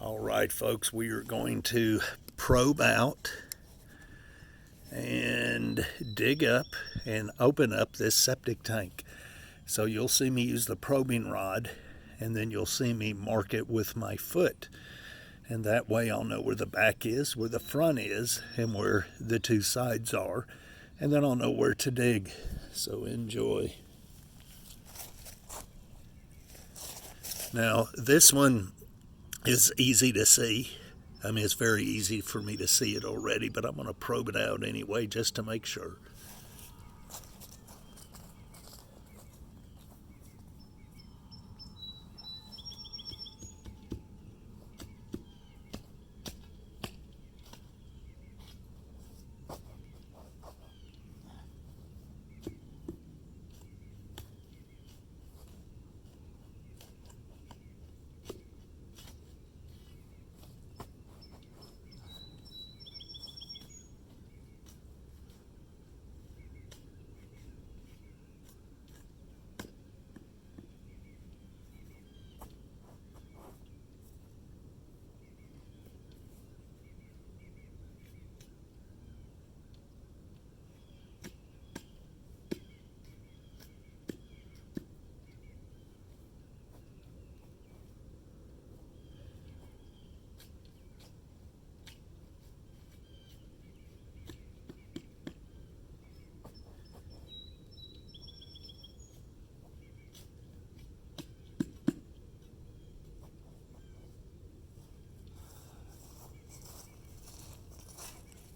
All right, folks, we are going to probe out and dig up and open up this septic tank. So you'll see me use the probing rod, and then you'll see me mark it with my foot. And that way I'll know where the back is, where the front is, and where the two sides are. And then I'll know where to dig. So enjoy. Now, this one is easy to see. I mean, it's very easy for me to see it already, but I'm going to probe it out anyway just to make sure.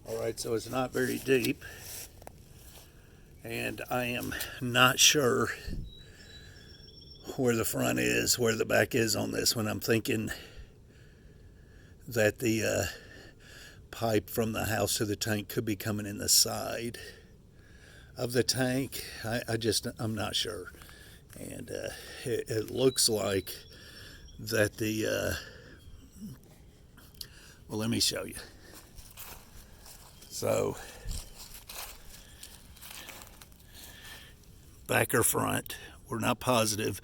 All right, so it's not very deep, and I am not sure where the front is, where the back is on this one. I'm thinking that the pipe from the house to the tank could be coming in the side of the tank. I'm not sure. And it looks like that well, let me show you. So, back or front, we're not positive.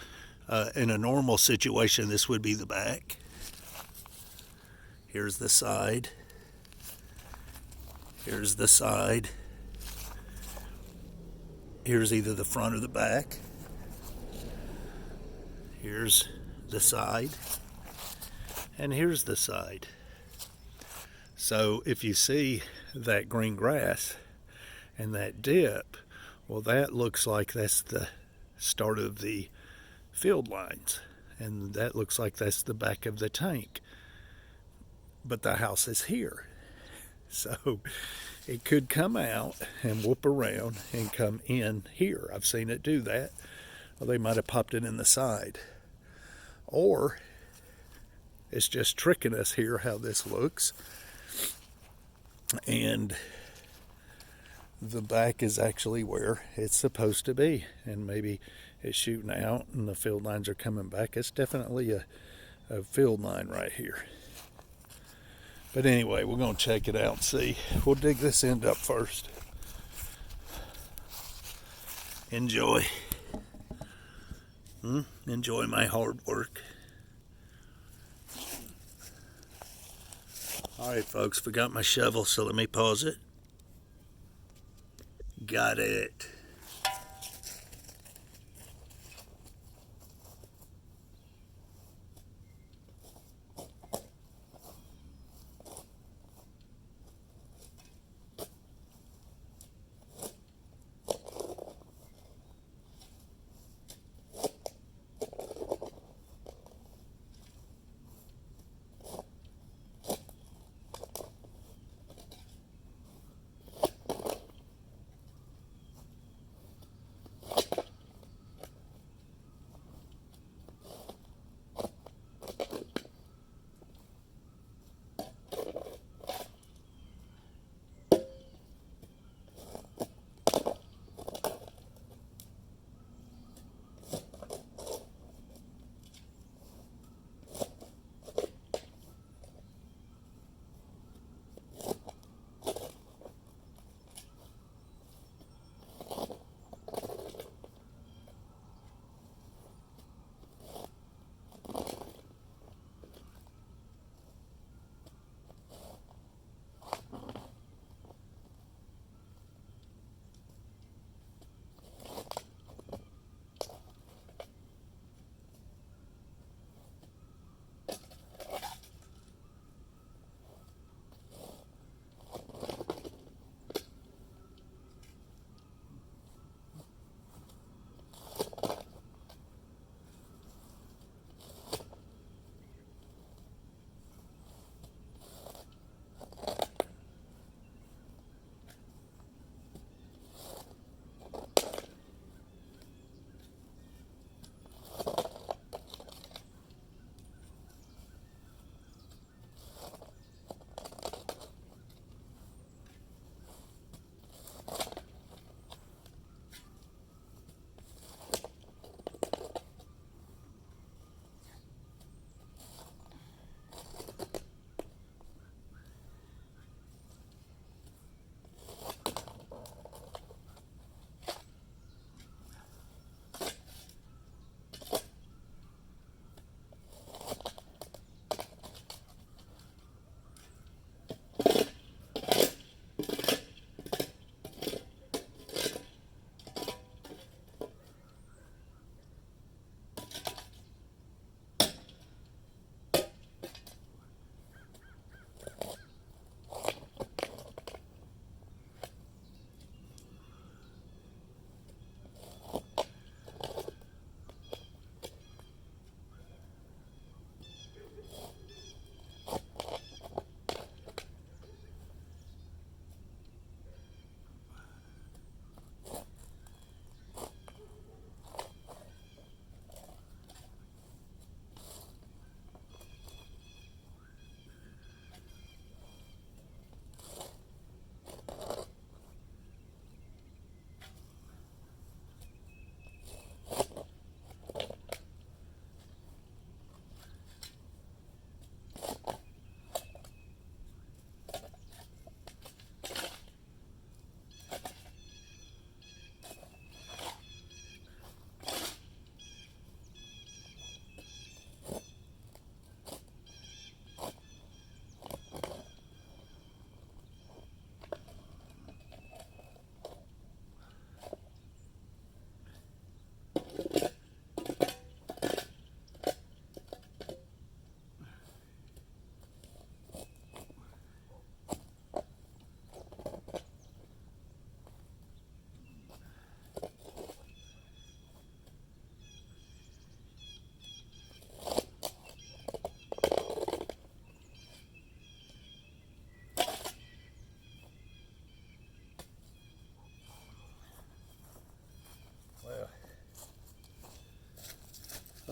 In a normal situation, this would be the back. Here's the side. Here's the side. Here's either the front or the back. Here's the side. And here's the side. So if you see that green grass and that dip, well, that looks like that's the start of the field lines. And that looks like that's the back of the tank. But the house is here. So it could come out and whoop around and come in here. I've seen it do that. Well, they might have popped it in the side. Or it's just tricking us here how this looks. And the back is actually where it's supposed to be. And maybe it's shooting out and the field lines are coming back. It's definitely a field line right here. But anyway, we're going to check it out and see. We'll dig this end up first. Enjoy. Enjoy my hard work. All right, folks, forgot my shovel, so let me pause it. Got it.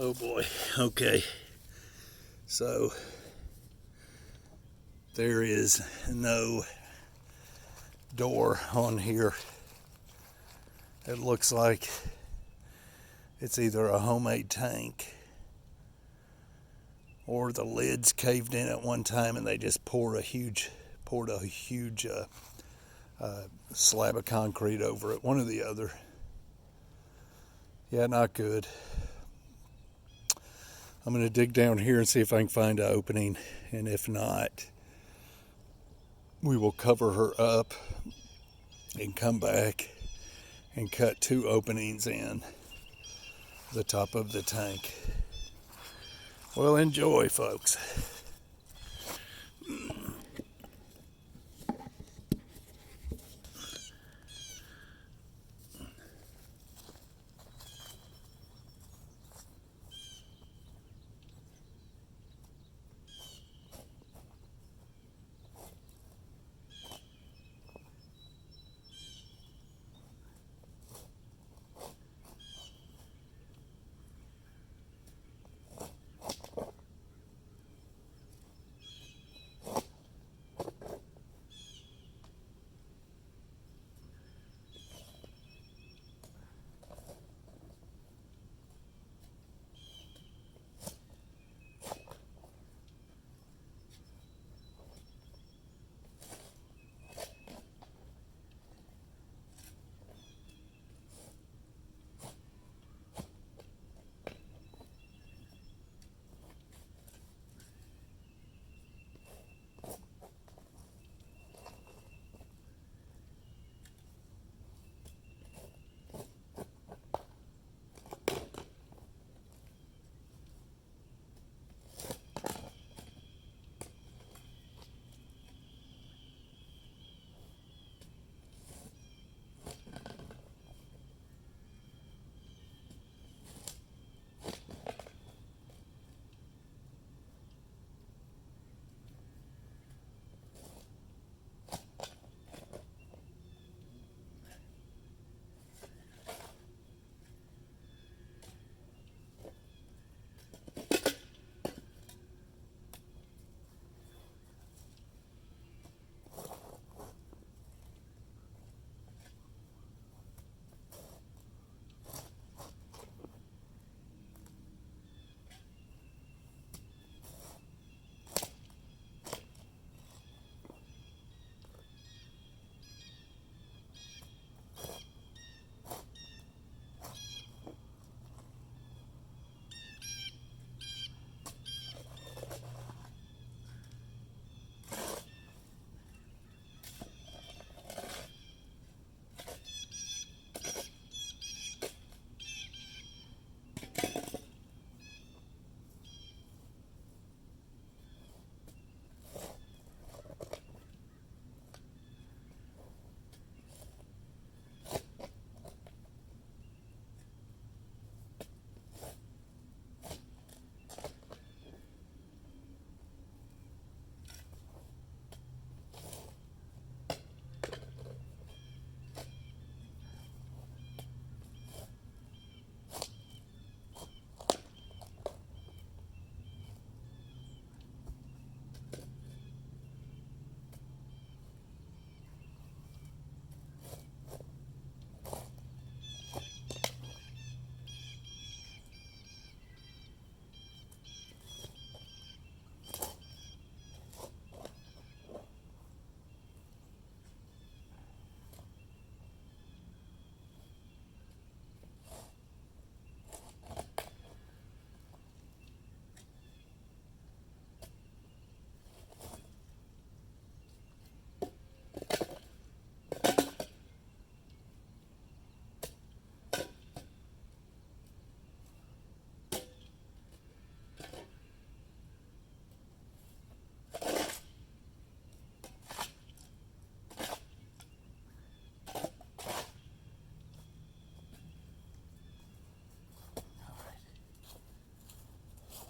Oh boy. Okay. So there is no door on here. It looks like it's either a homemade tank or the lid's caved in at one time and they just poured a huge slab of concrete over it. One or the other. Yeah, not good. I'm going to dig down here and see if I can find an opening, and if not, we will cover her up and come back and cut 2 openings in the top of the tank. Well, enjoy, folks.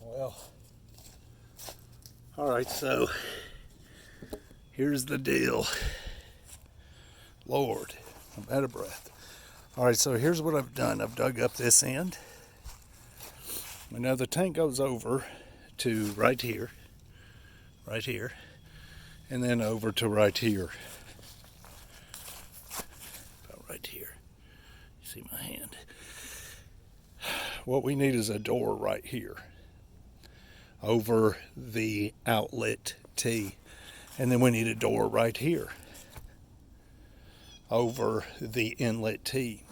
Well, all right, so here's the deal. Lord, I'm out of breath. All right, so here's what I've done. I've dug up this end, And now the tank goes over to right here, and then over to right here. About right here. You see my hand? What we need is a door right here over the outlet T. And then we need a door right here over the inlet T.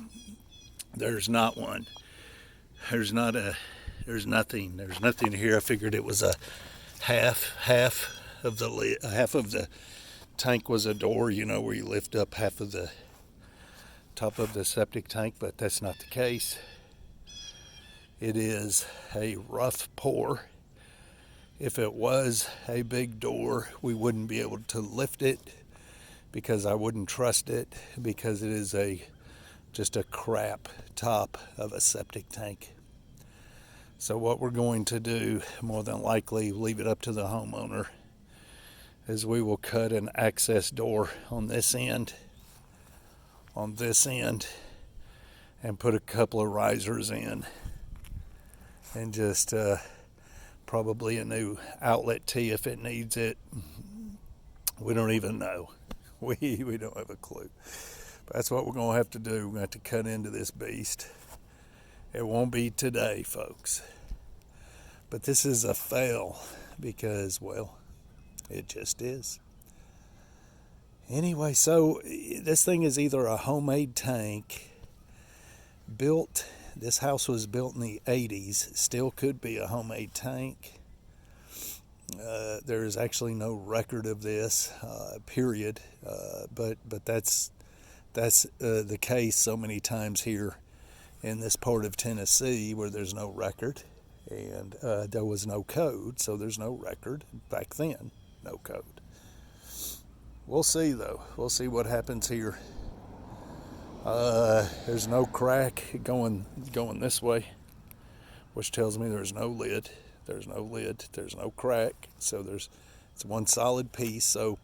There's not one. There's nothing here. I figured it was a half of the tank was a door, where you lift up half of the top of the septic tank, but that's not the case. It is a rough pour. If it was a big door, we wouldn't be able to lift it because I wouldn't trust it, because it is just a crap top of a septic tank. So what we're going to do, more than likely leave it up to the homeowner, is we will cut an access door on this end, and put a couple of risers in, and just probably a new outlet T if it needs it. We don't even know. We don't have a clue. But that's what we're going to have to do. We're going to have to cut into this beast. It won't be today, folks. But this is a fail because, well, it just is. Anyway, so this thing is either a homemade tank built. This house was built in the 80s. Still could be a homemade tank. There is actually no record of this, period. But that's the case so many times here in this part of Tennessee where there's no record, and there was no code, so there's no record. Back then, no code. We'll see, though. We'll see what happens here. There's no crack going this way, which tells me there's no lid. There's no crack. So it's one solid piece. So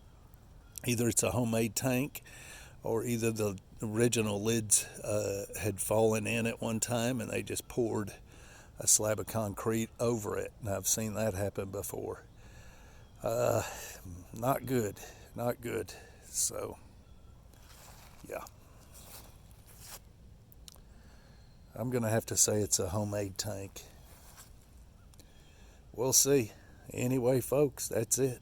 either it's a homemade tank, or either the original lids had fallen in at one time and they just poured a slab of concrete over it. And I've seen that happen before. Not good. So, yeah. I'm going to have to say it's a homemade tank. We'll see. Anyway, folks, that's it.